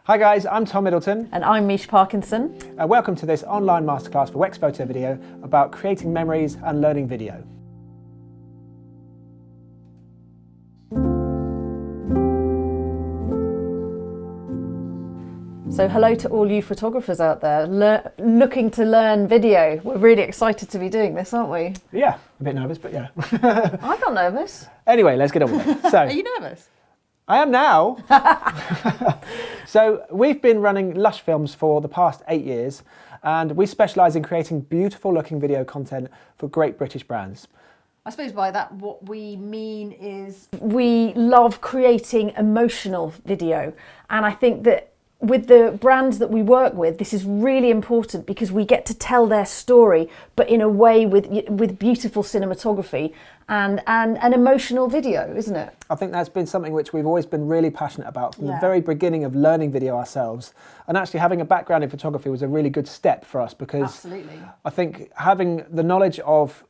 Hi guys, I'm Tom Middleton. And I'm Mish Parkinson. Welcome to this online masterclass for Wex Photo Video about creating memories and learning video. So hello to all you photographers out there looking to learn video. We're really excited to be doing this, aren't we? Yeah, a bit nervous, but yeah. I'm not nervous. Anyway, let's get on with it. So, Are you nervous? I am now. So we've been running Lush Films for the past 8 years, and we specialise in creating beautiful looking video content for great British brands. I suppose by that what we mean is we love creating emotional video, and I think that with the brands that we work with, this is really important because we get to tell their story, but in a way with beautiful cinematography and an emotional video, isn't it? I think that's been something which we've always been really passionate about from the Yeah. very beginning of learning video ourselves. And actually having a background in photography was a really good step for us because Absolutely. I think having the knowledge of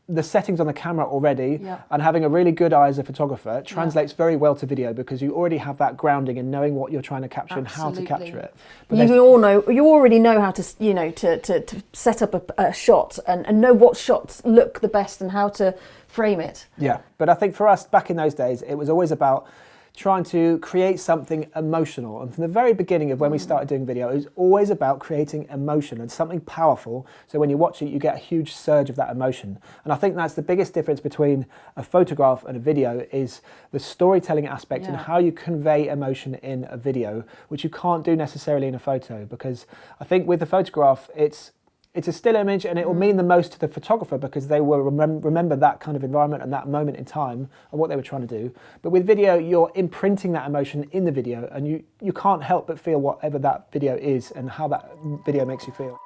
the settings on the camera already Yeah. and having a really good eye as a photographer translates very well to video because you already have that grounding in knowing what you're trying to capture and how to capture it. But You already know how to, to set up a shot and know what shots look the best and how to frame it. Yeah, but I think for us back in those days, it was always about trying to create something emotional. And from the very beginning of when we started doing video, it was always about creating emotion and something powerful. So when you watch it, you get a huge surge of that emotion. And I think that's the biggest difference between a photograph and a video is the storytelling aspect and how you convey emotion in a video, which you can't do necessarily in a photo. Because I think with the photograph, it's a still image and it will mean the most to the photographer because they will remember that kind of environment and that moment in time and what they were trying to do. But with video, you're imprinting that emotion in the video and you can't help but feel whatever that video is and how that video makes you feel.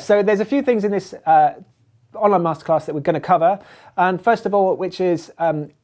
So there's a few things in this online masterclass that we're going to cover. And first of all, which is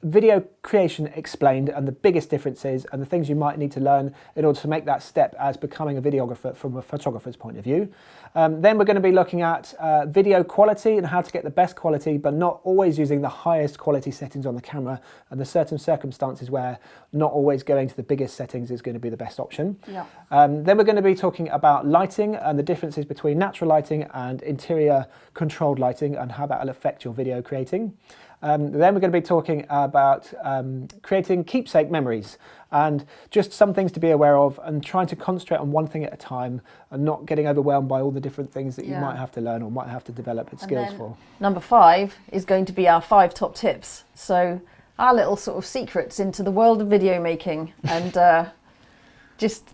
video creation explained and the biggest differences and the things you might need to learn in order to make that step as becoming a videographer from a photographer's point of view. Then we're going to be looking at video quality and how to get the best quality, but not always using the highest quality settings on the camera, and there's certain circumstances where not always going to the biggest settings is going to be the best option. Yeah. Then we're going to be talking about lighting and the differences between natural lighting and interior controlled lighting and how that will affect your video creating. Then we're going to be talking about creating keepsake memories and just some things to be aware of and trying to concentrate on one thing at a time and not getting overwhelmed by all the different things that you might have to learn or might have to develop skills for. Number 5 is going to be our 5 top tips. So our little sort of secrets into the world of video making and just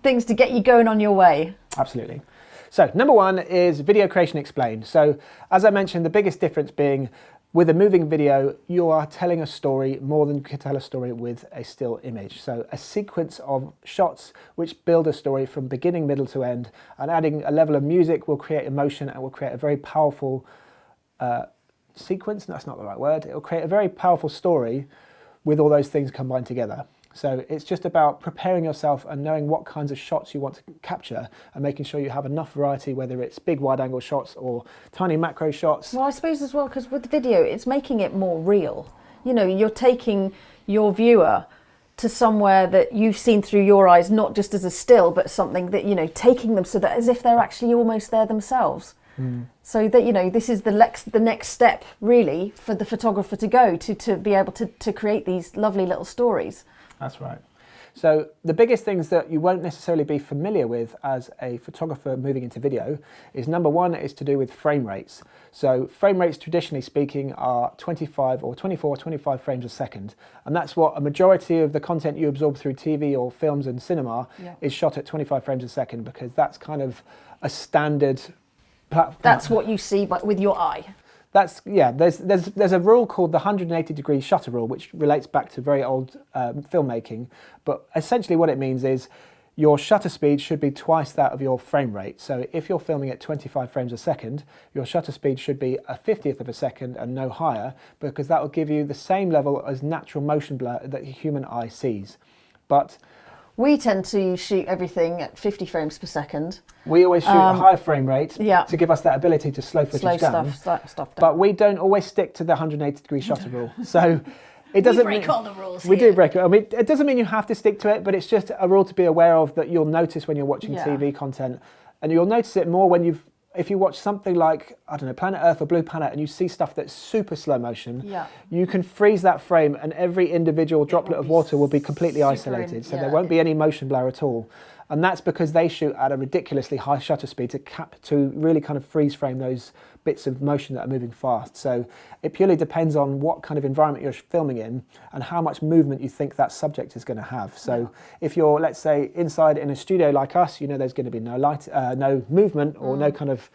things to get you going on your way. Absolutely. So number 1 is video creation explained. So as I mentioned, the biggest difference being with a moving video, you are telling a story more than you can tell a story with a still image. So a sequence of shots which build a story from beginning, middle to end, and adding a level of music will create emotion and will create a very powerful sequence. That's not the right word. It will create a very powerful story with all those things combined together. So it's just about preparing yourself and knowing what kinds of shots you want to capture and making sure you have enough variety, whether it's big wide angle shots or tiny macro shots. Well, I suppose as well, because with video, it's making it more real. You know, you're taking your viewer to somewhere that you've seen through your eyes, not just as a still, but something that, you know, taking them so that as if they're actually almost there themselves. So that, you know, this is the next step really for the photographer to go to be able to create these lovely little stories. That's right. So the biggest things that you won't necessarily be familiar with as a photographer moving into video is number 1 is to do with frame rates. So frame rates traditionally speaking are 25 or 24 or 25 frames a second, and that's what a majority of the content you absorb through TV or films and cinema is shot at 25 frames a second because that's kind of a standard platform. That's what you see with your eye. That's, yeah, there's a rule called the 180-degree shutter rule, which relates back to very old filmmaking. But essentially what it means is your shutter speed should be twice that of your frame rate. So if you're filming at 25 frames a second, your shutter speed should be a 50th of a second and no higher, because that will give you the same level as natural motion blur that the human eye sees. But we tend to shoot everything at 50 frames per second. We always shoot a higher frame rate to give us that ability to slow footage down. Stuff down. But we don't always stick to the 180-degree shutter rule. So it doesn't break all the rules. We do break it. I mean, it doesn't mean you have to stick to it, but it's just a rule to be aware of that you'll notice when you're watching TV content, and you'll notice it more when if you watch something like, I don't know, Planet Earth or Blue Planet, and you see stuff that's super slow motion, you can freeze that frame and every individual droplet of water will be completely isolated. So there won't be any motion blur at all. And that's because they shoot at a ridiculously high shutter speed to really kind of freeze frame those bits of motion that are moving fast. So it purely depends on what kind of environment you're filming in and how much movement you think that subject is going to have. So if you're, let's say, inside in a studio like us, you know there's going to be no light, no movement or no kind of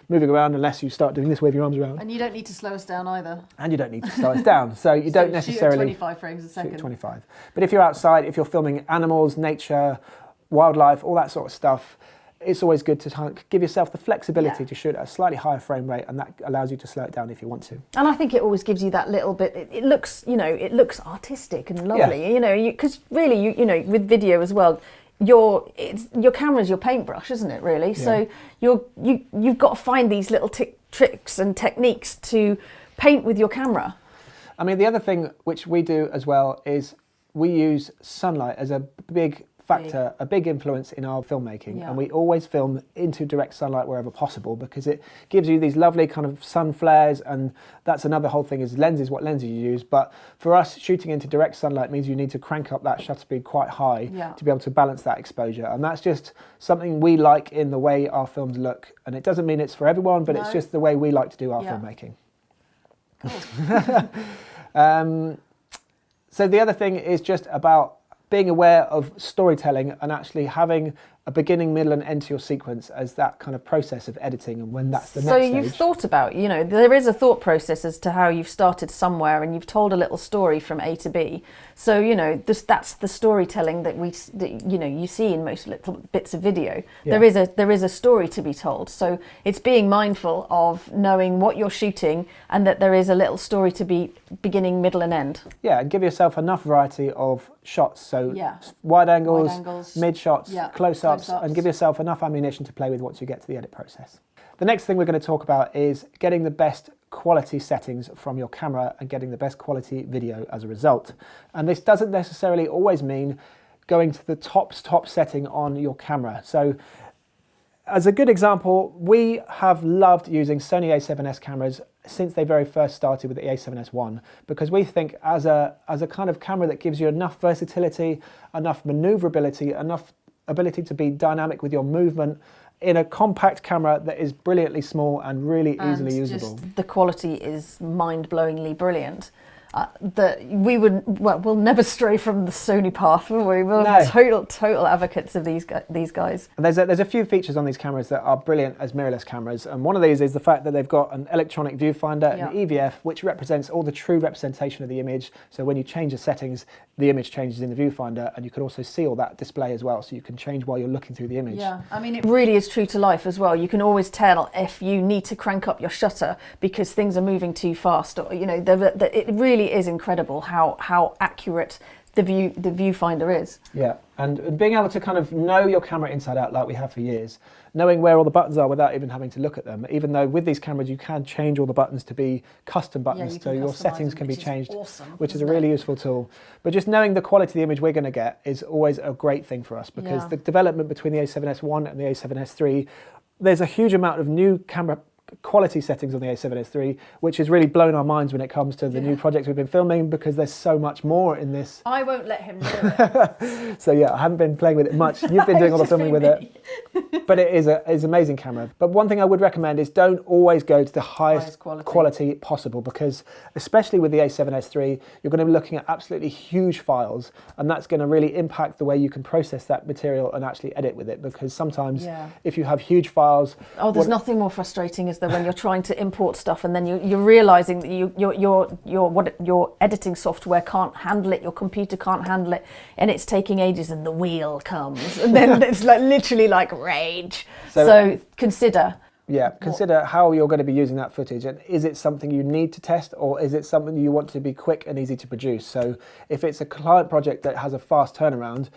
moving around unless you start doing this, wave your arms around. And you don't need to slow us down either. And you don't need to slow us down. So you don't necessarily... Shoot at 25 frames a second. Shoot at 25. But if you're outside, if you're filming animals, nature, wildlife, all that sort of stuff, it's always good to give yourself the flexibility to shoot at a slightly higher frame rate, and that allows you to slow it down if you want to. And I think it always gives you that little bit, it looks, it looks artistic and lovely, because really, with video as well, your camera's your paintbrush, isn't it, really? Yeah. So you've got to find these little tricks and techniques to paint with your camera. I mean, the other thing which we do as well is we use sunlight as a big factor, a big influence in our filmmaking, and we always film into direct sunlight wherever possible because it gives you these lovely kind of sun flares, and that's another whole thing is lenses, what lenses you use. But for us, shooting into direct sunlight means you need to crank up that shutter speed quite high to be able to balance that exposure, and that's just something we like in the way our films look, and it doesn't mean it's for everyone, but it's just the way we like to do our filmmaking. Cool. So the other thing is just about being aware of storytelling and actually having a beginning, middle and end to your sequence as that kind of process of editing, and when that's the next stage. So you've thought about, there is a thought process as to how you've started somewhere and you've told a little story from A to B. So, that's the storytelling that you see in most little bits of video. Yeah. There is a story to be told. So it's being mindful of knowing what you're shooting and that there is a little story to be beginning, middle and end. Yeah, and give yourself enough variety of shots. So wide angles, mid shots, close-ups, and give yourself enough ammunition to play with once you get to the edit process. The next thing we're going to talk about is getting the best quality settings from your camera and getting the best quality video as a result. And this doesn't necessarily always mean going to the top setting on your camera. So as a good example, we have loved using Sony A7S cameras since they very first started with the A7S1, because we think as a kind of camera that gives you enough versatility, enough maneuverability, enough ability to be dynamic with your movement in a compact camera that is brilliantly small and really easily usable. The quality is mind-blowingly brilliant. We'll never stray from the Sony path, will we? We're total advocates of these guys. And there's a few features on these cameras that are brilliant as mirrorless cameras, and one of these is the fact that they've got an electronic viewfinder, an EVF, which represents all the true representation of the image. So when you change the settings, the image changes in the viewfinder, and you can also see all that display as well, so you can change while you're looking through the image. Yeah, I mean, it really is true to life as well. You can always tell if you need to crank up your shutter because things are moving too fast, or it really is incredible how accurate the viewfinder is. Yeah, and being able to kind of know your camera inside out like we have for years, knowing where all the buttons are without even having to look at them, even though with these cameras you can change all the buttons to be custom buttons, so your settings can be changed, which is a really useful tool. But just knowing the quality of the image we're going to get is always a great thing for us, because the development between the A7S1 and the A7S III, there's a huge amount of new camera quality settings on the A7S III, which has really blown our minds when it comes to the new projects we've been filming, because there's so much more in this. I won't let him do it. So I haven't been playing with it much. You've been doing all the filming with it. But it is an amazing camera. But one thing I would recommend is don't always go to the highest quality possible, because especially with the A7S III, you're going to be looking at absolutely huge files, and that's going to really impact the way you can process that material and actually edit with it, because sometimes if you have huge files... there's nothing more frustrating as though, when you're trying to import stuff and then you're realizing that your editing software can't handle it, your computer can't handle it, and it's taking ages, and the wheel comes, and then it's like literally like rage. So consider. Yeah, consider how you're going to be using that footage, and is it something you need to test, or is it something you want to be quick and easy to produce? So if it's a client project that has a fast turnaround,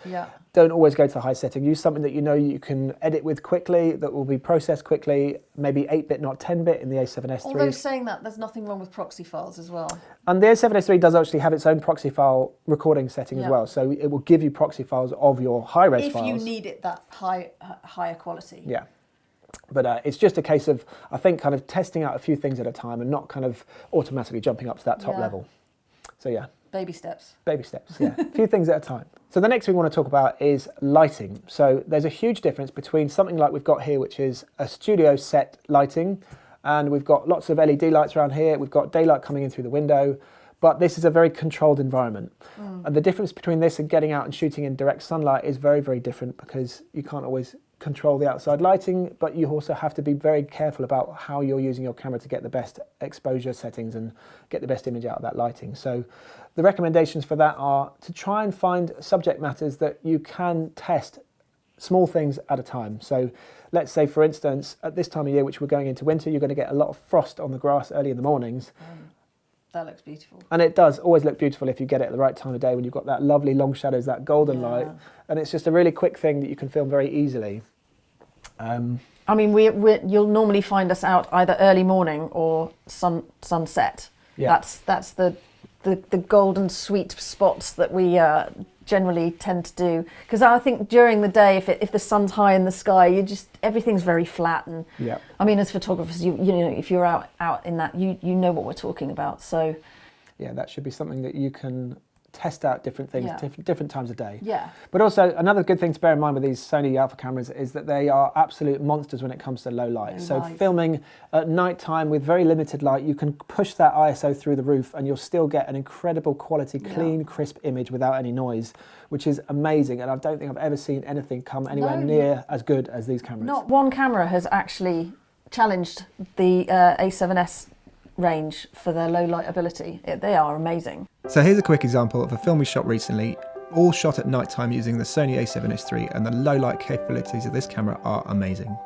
don't always go to the high setting. Use something that you know you can edit with quickly, that will be processed quickly, maybe 8-bit, not 10-bit in the A7S III. Although saying that, there's nothing wrong with proxy files as well. And the A7S III does actually have its own proxy file recording setting as well, so it will give you proxy files of your high-res files. If you need it that higher quality. Yeah. But it's just a case of, I think, kind of testing out a few things at a time and not kind of automatically jumping up to that top level. So yeah. Baby steps. Baby steps, yeah. A few things at a time. So the next thing we want to talk about is lighting. So there's a huge difference between something like we've got here, which is a studio set lighting, and we've got lots of LED lights around here. We've got daylight coming in through the window, but this is a very controlled environment. And the difference between this and getting out and shooting in direct sunlight is very, very different, because you can't always control the outside lighting, but you also have to be very careful about how you're using your camera to get the best exposure settings and get the best image out of that lighting. So the recommendations for that are to try and find subject matters that you can test small things at a time. So let's say, for instance, at this time of year, which we're going into winter, you're going to get a lot of frost on the grass early in the mornings. That looks beautiful. And it does always look beautiful if you get it at the right time of day, when you've got that lovely long shadows, that golden light. And it's just a really quick thing that you can film very easily. I mean, you'll normally find us out either early morning or sunset. Yeah. That's the golden sweet spots that we generally tend to do. Because I think during the day, if the sun's high in the sky, everything's very flat. And I mean, as photographers, you know, if you're out in that, you know what we're talking about. So yeah, that should be something that you can test out different things, different times of day. Yeah. But also another good thing to bear in mind with these Sony Alpha cameras is that they are absolute monsters when it comes to low light. So filming at night time with very limited light, you can push that ISO through the roof and you'll still get an incredible quality, clean, crisp image without any noise, which is amazing. And I don't think I've ever seen anything come anywhere near as good as these cameras. Not one camera has actually challenged the A7S range for their low light ability. They are amazing. So here's a quick example of a film we shot recently, all shot at night time using the Sony A7S III, and the low light capabilities of this camera are amazing.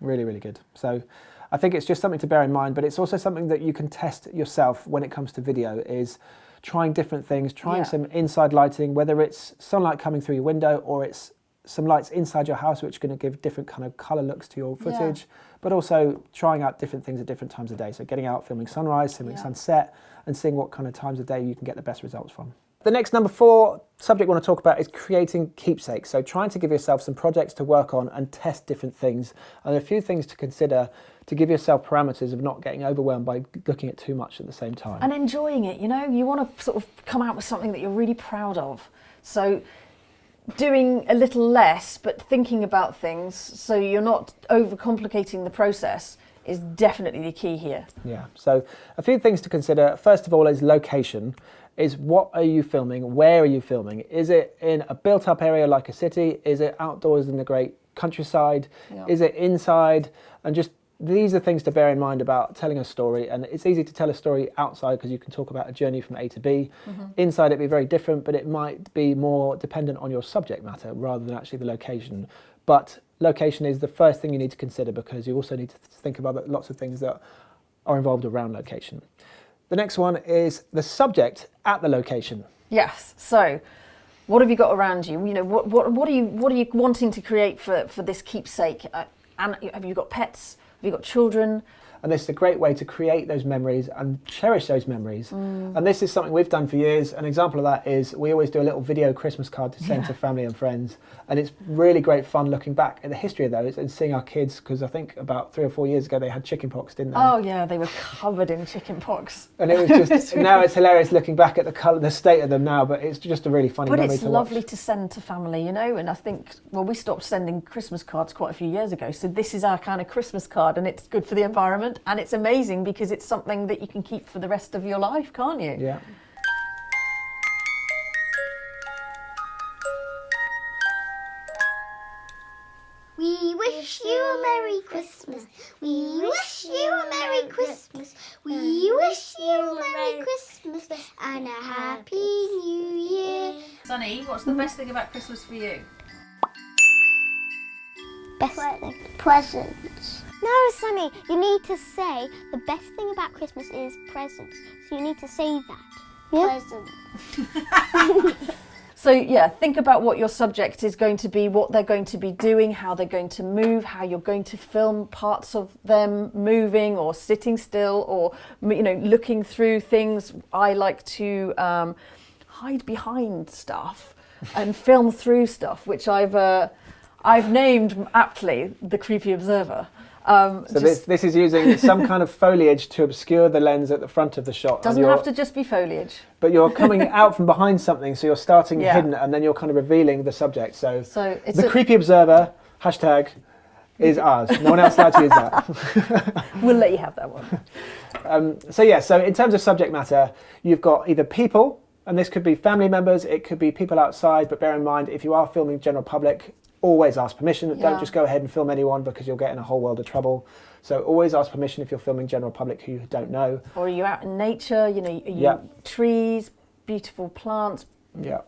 Really, really good. So I think it's just something to bear in mind, but it's also something that you can test yourself when it comes to video, is trying different things, trying some inside lighting, whether it's sunlight coming through your window or it's some lights inside your house, which are going to give different kind of colour looks to your footage, but also trying out different things at different times of day. So getting out, filming sunrise, filming sunset, and seeing what kind of times of day you can get the best results from. The next number 4 subject we want to talk about is creating keepsakes. So trying to give yourself some projects to work on and test different things, and a few things to consider to give yourself parameters of not getting overwhelmed by looking at too much at the same time. And enjoying it, you know, you want to sort of come out with something that you're really proud of. So doing a little less, but thinking about things so you're not overcomplicating the process is definitely the key here. Yeah, so a few things to consider. First of all is location. Is what are you filming? Where are you filming? Is it in a built-up area like a city? Is it outdoors in the great countryside? Yeah. Is it inside? And just these are things to bear in mind about telling a story. And it's easy to tell a story outside because you can talk about a journey from A to B. Inside it'd be very different, but it might be more dependent on your subject matter rather than actually the location. But location is the first thing you need to consider because you also need to think about lots of things that are involved around location. The next one is the subject at the location. Yes. So, what have you got around you? You know, what are you wanting to create for this keepsake? And have you got pets? Have you got children? And this is a great way to create those memories and cherish those memories. And this is something we've done for years. An example of that is we always do a little video Christmas card to send to family and friends. And it's really great fun looking back at the history of those and seeing our kids, because I think about 3 or 4 years ago they had chickenpox, didn't they? Oh yeah, they were covered in chickenpox. And it was just, now it's hilarious looking back at the colour, the state of them now, but it's just a really funny memory to watch. But it's lovely to send to family, you know, and I think, well, we stopped sending Christmas cards quite a few years ago, so this is our kind of Christmas card, and it's good for the environment, and it's amazing because it's something that you can keep for the rest of your life, can't you? Yeah. We wish you a Merry Christmas. We wish you a Merry Christmas. We wish you a Merry Christmas and a Happy New Year. Sonny, what's the best thing about Christmas for you? Best thing. Presents. No, Sonny, you need to say the best thing about Christmas is presents. So you need to say that. Yeah? Presents. So yeah, think about what your subject is going to be, what they're going to be doing, how they're going to move, how you're going to film parts of them moving or sitting still or, you know, looking through things. I like to hide behind stuff and film through stuff, which I've named aptly the creepy observer. So this is using some kind of foliage to obscure the lens at the front of the shot. Doesn't have to just be foliage. But you're coming out from behind something, so you're starting hidden and then you're kind of revealing the subject. So it's the creepy observer, hashtag, is ours. No one else allowed to use that. We'll let you have that one. So in terms of subject matter, you've got either people, and this could be family members, it could be people outside, but bear in mind, if you are filming general public, always ask permission. Don't just go ahead and film anyone because you'll get in a whole world of trouble. So always ask permission if you're filming general public who you don't know. Or are you out in nature, you know, trees, beautiful plants,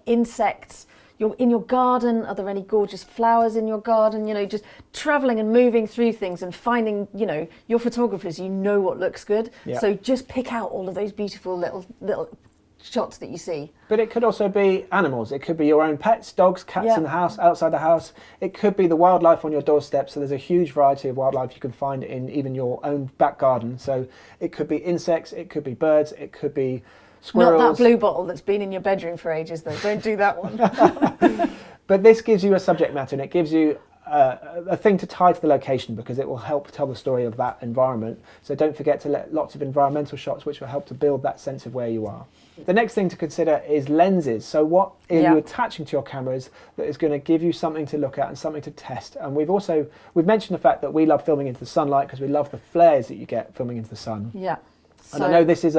insects. You're in your garden, are there any gorgeous flowers in your garden? You know, just travelling and moving through things and finding, you know, your photographers, you know what looks good. So just pick out all of those beautiful little shots that you see. But it could also be animals. It could be your own pets, dogs, cats in the house, outside the house. It could be the wildlife on your doorstep. So there's a huge variety of wildlife you can find in even your own back garden. So it could be insects, it could be birds, it could be squirrels. Not that blue bottle that's been in your bedroom for ages though. Don't do that one. But this gives you a subject matter, and it gives you a thing to tie to the location because it will help tell the story of that environment. So don't forget to let lots of environmental shots which will help to build that sense of where you are. The next thing to consider is lenses. So what are you attaching to your cameras that is going to give you something to look at and something to test? And we've mentioned the fact that we love filming into the sunlight because we love the flares that you get filming into the sun. Yeah. And I know this is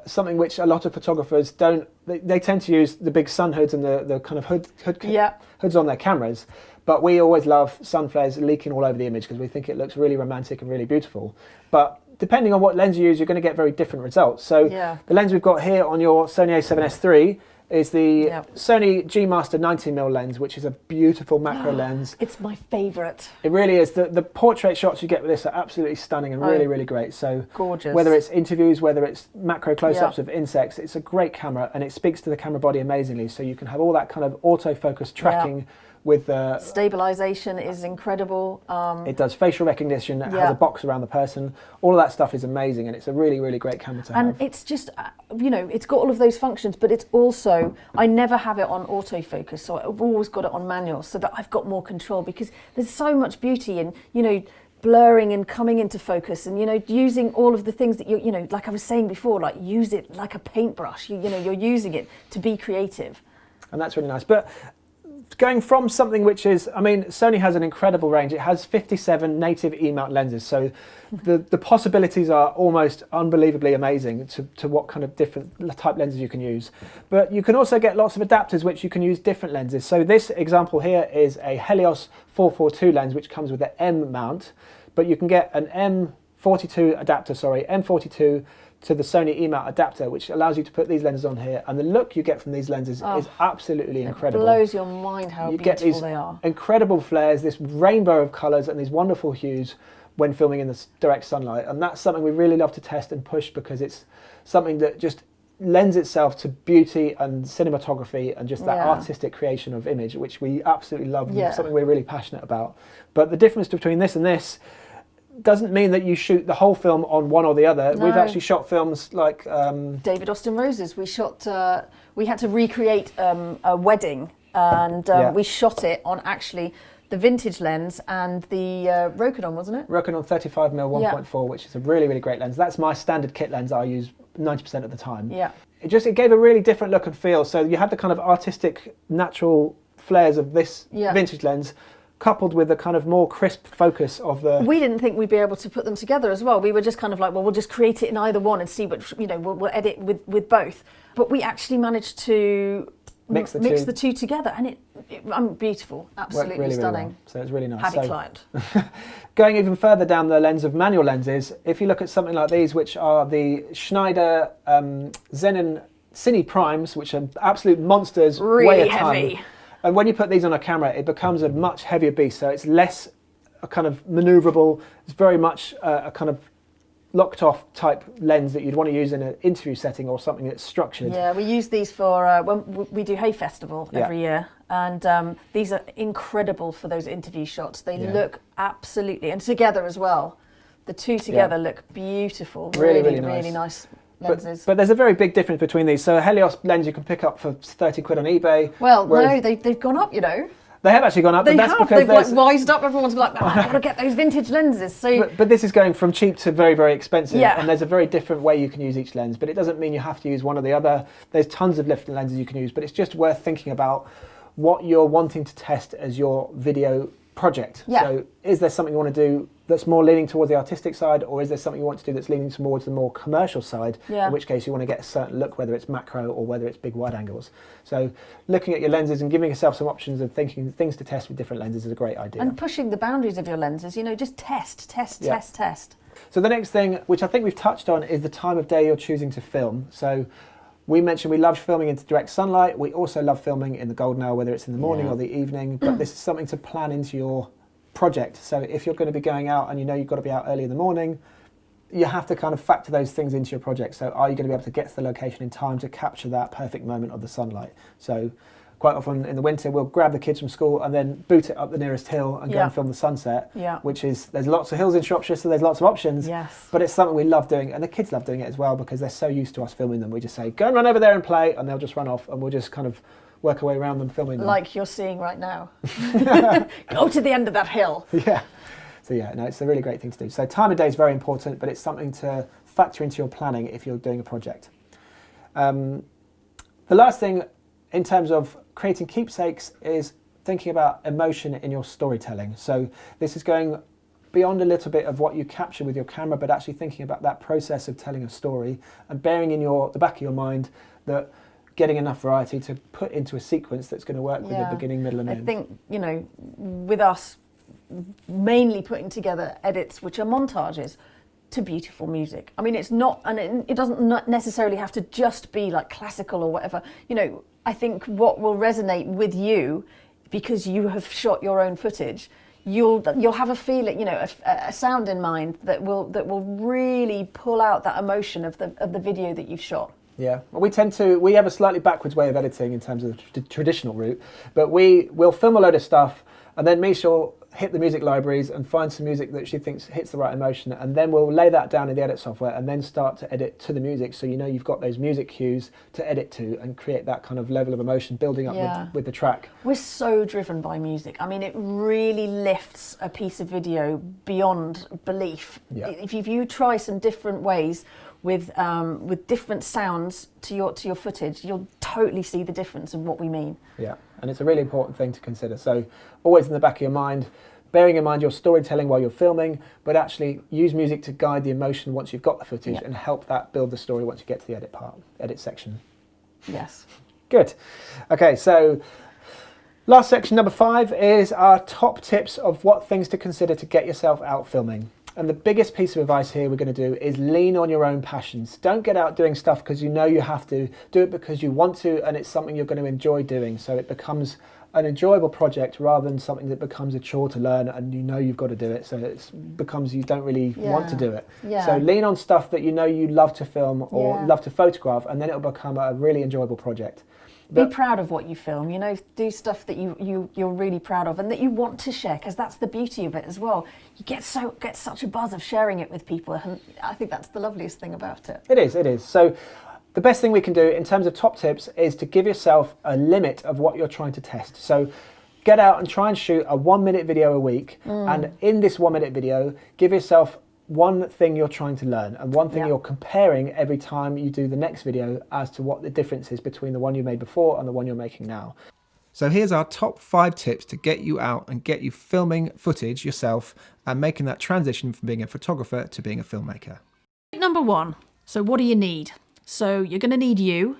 something which a lot of photographers don't. They tend to use the big sun hoods and the kind of hoods on their cameras. But we always love sun flares leaking all over the image because we think it looks really romantic and really beautiful. But depending on what lens you use, you're going to get very different results. So the lens we've got here on your Sony a7S III is the Sony G Master 90mm lens, which is a beautiful macro lens. It's my favourite. It really is. The portrait shots you get with this are absolutely stunning and really, really great. So gorgeous. Whether it's interviews, whether it's macro close-ups of insects, it's a great camera and it speaks to the camera body amazingly. So you can have all that kind of autofocus tracking with the stabilization is incredible. It does facial recognition. It has a box around the person. All of that stuff is amazing, and it's a really, really great camera to have. And it's just, it's got all of those functions, but it's also, I never have it on autofocus, so I've always got it on manual so that I've got more control, because there's so much beauty in, blurring and coming into focus, and using all of the things that like I was saying before, like use it like a paintbrush. You're using it to be creative, and that's really nice. But going from something which is, Sony has an incredible range. It has 57 native E-mount lenses, so the possibilities are almost unbelievably amazing to what kind of different type lenses you can use. But you can also get lots of adapters which you can use different lenses. So this example here is a Helios 442 lens which comes with the M mount, but you can get an M42 adapter, M42 to the Sony E-mount adapter, which allows you to put these lenses on here, and the look you get from these lenses is absolutely incredible. It blows your mind how beautiful they are. Incredible flares, this rainbow of colours and these wonderful hues when filming in the direct sunlight, and that's something we really love to test and push, because it's something that just lends itself to beauty and cinematography and just that artistic creation of image, which we absolutely love, and something we're really passionate about. But the difference between this and this doesn't mean that you shoot the whole film on one or the other. No. We've actually shot films like David Austin Rose's. We had to recreate a wedding, and we shot it on actually the vintage lens and the Rokinon, wasn't it? Rokinon 35mm 1.4, which is a really, really great lens. That's my standard kit lens I use 90% of the time. Yeah. It gave a really different look and feel. So you had the kind of artistic, natural flares of this vintage lens, coupled with the kind of more crisp focus of the... We didn't think we'd be able to put them together as well. We were just kind of like, well, we'll just create it in either one and see what, we'll edit with both. But we actually managed to mix the two together, and it beautiful, absolutely really, stunning. Really well. So it's really nice. Happy client. Going even further down the lens of manual lenses, if you look at something like these, which are the Schneider Xenon Cine Primes, which are absolute monsters, really weigh a heavy. ton. And when you put these on a camera, it becomes a much heavier beast. So it's less a kind of maneuverable. It's very much a kind of locked off type lens that you'd want to use in an interview setting or something that's structured. Yeah, we use these for when we do Hay Festival every year, and these are incredible for those interview shots. They look absolutely, and together as well. The two together look beautiful. Really nice. Lenses. But there's a very big difference between these. So a Helios lens you can pick up for 30 quid on eBay. Well, no, they've gone up, They have actually gone up. They've because wised up. Everyone's like, I've got to get those vintage lenses. So, but this is going from cheap to very, very expensive. Yeah. And there's a very different way you can use each lens. But it doesn't mean you have to use one or the other. There's tons of different lenses you can use. But it's just worth thinking about what you're wanting to test as your video project. Yeah. So is there something you want to do that's more leaning towards the artistic side, or is there something you want to do that's leaning towards the more commercial side, in which case you want to get a certain look, whether it's macro or whether it's big wide angles. So looking at your lenses and giving yourself some options of thinking things to test with different lenses is a great idea. And pushing the boundaries of your lenses, just test. So the next thing, which I think we've touched on, is the time of day you're choosing to film. So we mentioned we love filming into direct sunlight. We also love filming in the golden hour, whether it's in the morning or the evening, but this is something to plan into your project. So if you're going to be going out and you've got to be out early in the morning, you have to kind of factor those things into your project. So are you going to be able to get to the location in time to capture that perfect moment of the sunlight? So quite often in the winter we'll grab the kids from school and then boot it up the nearest hill and go and film the sunset, which is, there's lots of hills in Shropshire, so there's lots of options. Yes. But it's something we love doing, and the kids love doing it as well because they're so used to us filming them. We just say, go and run over there and play, and they'll just run off, and we'll just kind of work our way around them filming them. Like you're seeing right now. Go to the end of that hill. Yeah. So it's a really great thing to do. So time of day is very important, but it's something to factor into your planning if you're doing a project. The last thing in terms of creating keepsakes is thinking about emotion in your storytelling. So this is going beyond a little bit of what you capture with your camera, but actually thinking about that process of telling a story and bearing in the back of your mind that getting enough variety to put into a sequence that's going to work with the beginning, middle and end. I think, with us mainly putting together edits which are montages to beautiful music. I mean, it's not, and it doesn't necessarily have to just be like classical or whatever. I think what will resonate with you, because you have shot your own footage, you'll have a feeling, a sound in mind that will really pull out that emotion of the video that you've shot. Yeah, well, we have a slightly backwards way of editing in terms of the traditional route, but we'll film a load of stuff, and then Misha will hit the music libraries and find some music that she thinks hits the right emotion, and then we'll lay that down in the edit software and then start to edit to the music, so you know you've got those music cues to edit to and create that kind of level of emotion building up with the track. We're so driven by music. I mean, it really lifts a piece of video beyond belief. Yeah. If you try some different ways with different sounds to your footage, you'll totally see the difference in what we mean. Yeah, and it's a really important thing to consider. So always in the back of your mind, bearing in mind your storytelling while you're filming, but actually use music to guide the emotion once you've got the footage and help that build the story once you get to the edit section. Yes. Good. Okay, so last section, number 5, is our top tips of what things to consider to get yourself out filming. And the biggest piece of advice here we're going to do is lean on your own passions. Don't get out doing stuff because you know you have to. Do it because you want to, and it's something you're going to enjoy doing. So it becomes an enjoyable project rather than something that becomes a chore to learn and you know you've got to do it. So it becomes you don't really want to do it. Yeah. So lean on stuff that you know you love to film or love to photograph, and then it'll become a really enjoyable project. Be proud of what you film, you know, do stuff that you're really proud of and that you want to share, because that's the beauty of it as well. You get such a buzz of sharing it with people, and I think that's the loveliest thing about it. It is. So the best thing we can do in terms of top tips is to give yourself a limit of what you're trying to test. So get out and try and shoot a 1-minute video a week, and in this 1-minute video, give yourself one thing you're trying to learn and one thing you're comparing every time you do the next video as to what the difference is between the one you made before and the one you're making now. So here's our top 5 tips to get you out and get you filming footage yourself and making that transition from being a photographer to being a filmmaker. Number 1. So what do you need? So you're going to need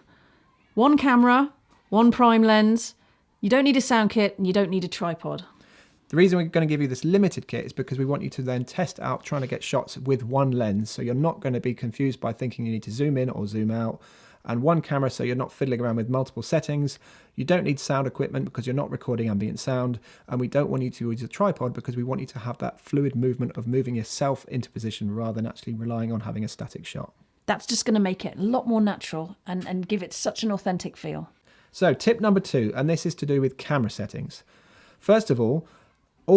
one camera, one prime lens. You don't need a sound kit and you don't need a tripod. The reason we're going to give you this limited kit is because we want you to then test out trying to get shots with one lens, so you're not going to be confused by thinking you need to zoom in or zoom out, and one camera so you're not fiddling around with multiple settings. You don't need sound equipment because you're not recording ambient sound, and we don't want you to use a tripod because we want you to have that fluid movement of moving yourself into position rather than actually relying on having a static shot. That's just going to make it a lot more natural and give it such an authentic feel. So tip number 2, and this is to do with camera settings. First of all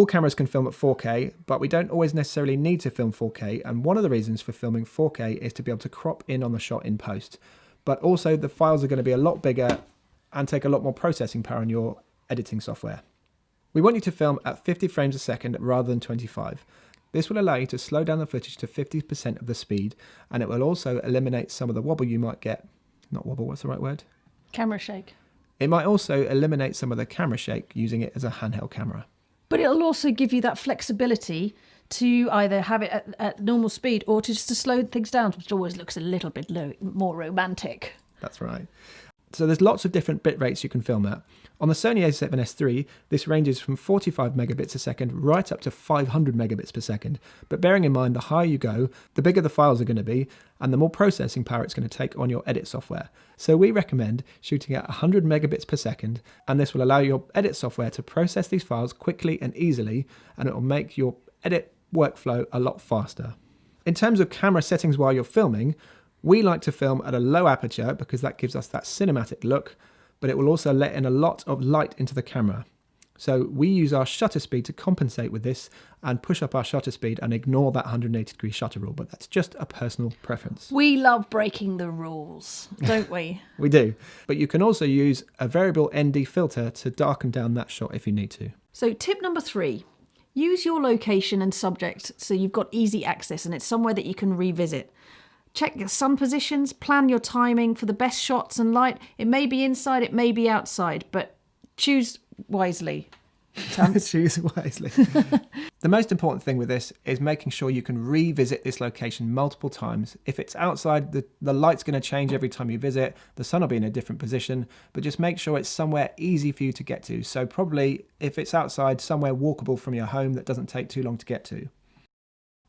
cameras can film at 4K, but we don't always necessarily need to film 4K, and one of the reasons for filming 4K is to be able to crop in on the shot in post. But also the files are going to be a lot bigger and take a lot more processing power in your editing software. We want you to film at 50 frames a second rather than 25. This will allow you to slow down the footage to 50% of the speed, and it will also eliminate some of the wobble you might get. Not wobble, what's the right word? Camera shake. It might also eliminate some of the camera shake using it as a handheld camera. But it'll also give you that flexibility to either have it at normal speed or to just to slow things down, which always looks a little bit more romantic. That's right. So there's lots of different bit rates you can film at. On the Sony a7S III, this ranges from 45 megabits a second right up to 500 megabits per second. But bearing in mind, the higher you go, the bigger the files are going to be, and the more processing power it's going to take on your edit software. So we recommend shooting at 100 megabits per second, and this will allow your edit software to process these files quickly and easily, and it will make your edit workflow a lot faster. In terms of camera settings while you're filming, we like to film at a low aperture because that gives us that cinematic look, but it will also let in a lot of light into the camera. So we use our shutter speed to compensate with this and push up our shutter speed and ignore that 180-degree shutter rule, but that's just a personal preference. We love breaking the rules, don't we? We do, but you can also use a variable ND filter to darken down that shot if you need to. So tip number 3, use your location and subject so you've got easy access and it's somewhere that you can revisit. Check your sun positions, plan your timing for the best shots and light. It may be inside, it may be outside, but choose wisely. Choose wisely. The most important thing with this is making sure you can revisit this location multiple times. If it's outside, the light's going to change every time you visit. The sun will be in a different position, but just make sure it's somewhere easy for you to get to. So probably if it's outside, somewhere walkable from your home that doesn't take too long to get to.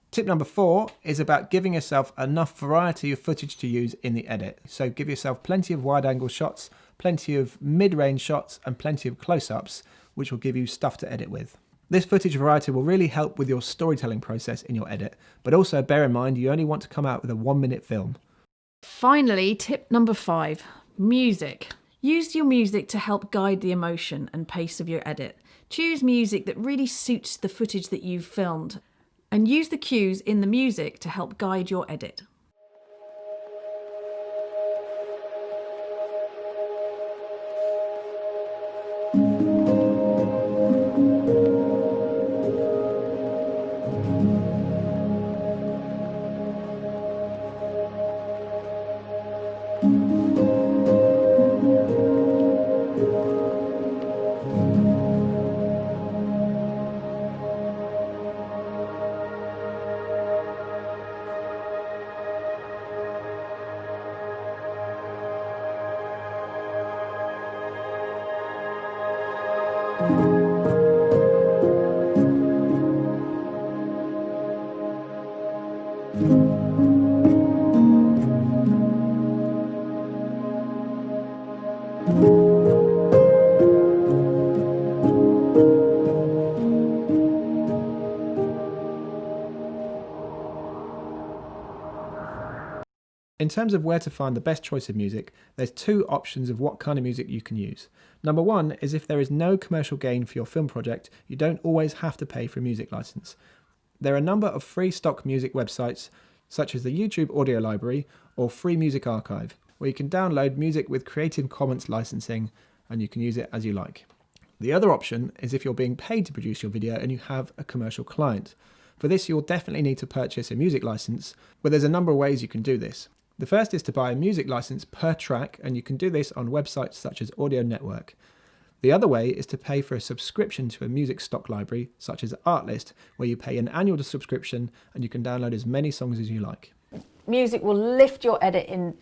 Tip number 4 is about giving yourself enough variety of footage to use in the edit. So give yourself plenty of wide angle shots, plenty of mid-range shots, and plenty of close-ups, which will give you stuff to edit with. This footage variety will really help with your storytelling process in your edit, but also bear in mind you only want to come out with a 1-minute film. Finally, tip number 5, music. Use your music to help guide the emotion and pace of your edit. Choose music that really suits the footage that you've filmed, and use the cues in the music to help guide your edit. In terms of where to find the best choice of music, there's 2 options of what kind of music you can use. Number 1 is if there is no commercial gain for your film project, you don't always have to pay for a music license. There are a number of free stock music websites, such as the YouTube Audio Library or Free Music Archive, where you can download music with Creative Commons licensing and you can use it as you like. The other option is if you're being paid to produce your video and you have a commercial client. For this, you'll definitely need to purchase a music license, but there's a number of ways you can do this. The first is to buy a music license per track, and you can do this on websites such as Audio Network. The other way is to pay for a subscription to a music stock library, such as Artlist, where you pay an annual subscription and you can download as many songs as you like. Music will lift your edit in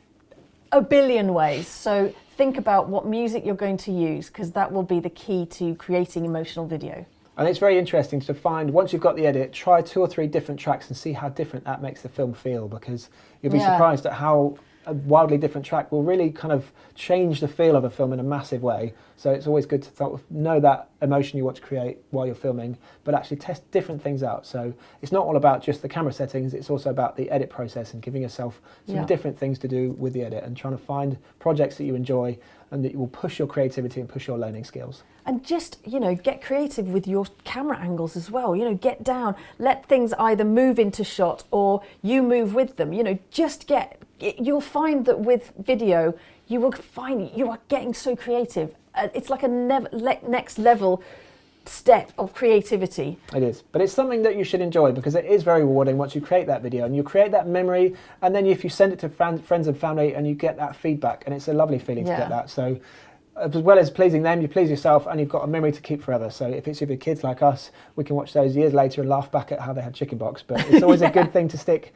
a billion ways. So think about what music you're going to use, because that will be the key to creating emotional video. And it's very interesting to find, once you've got the edit, try 2 or 3 different tracks and see how different that makes the film feel, because you'll be surprised at how a wildly different track will really kind of change the feel of a film in a massive way. So it's always good to sort of know that emotion you want to create while you're filming, but actually test different things out. So it's not all about just the camera settings, it's also about the edit process and giving yourself some different things to do with the edit and trying to find projects that you enjoy and that will push your creativity and push your learning skills. And just, get creative with your camera angles as well. Get down, let things either move into shot or you move with them. You'll find that with video, you will find you are getting so creative. It's like a next level step of creativity. It is, but it's something that you should enjoy because it is very rewarding once you create that video and you create that memory, and then if you send it to friends and family and you get that feedback, and it's a lovely feeling to get that. So as well as pleasing them, you please yourself and you've got a memory to keep forever. So if it's with your kids like us, we can watch those years later and laugh back at how they had chicken pox, but it's always a good thing to stick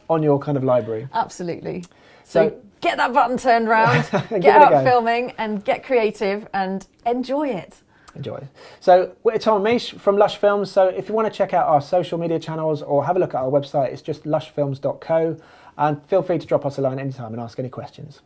on your kind of library. Absolutely. So get that button turned round, get out filming and get creative and enjoy it. Enjoy. So we're Tom and Mish from Lush Films. So if you want to check out our social media channels or have a look at our website, it's just lushfilms.co, and feel free to drop us a line anytime and ask any questions.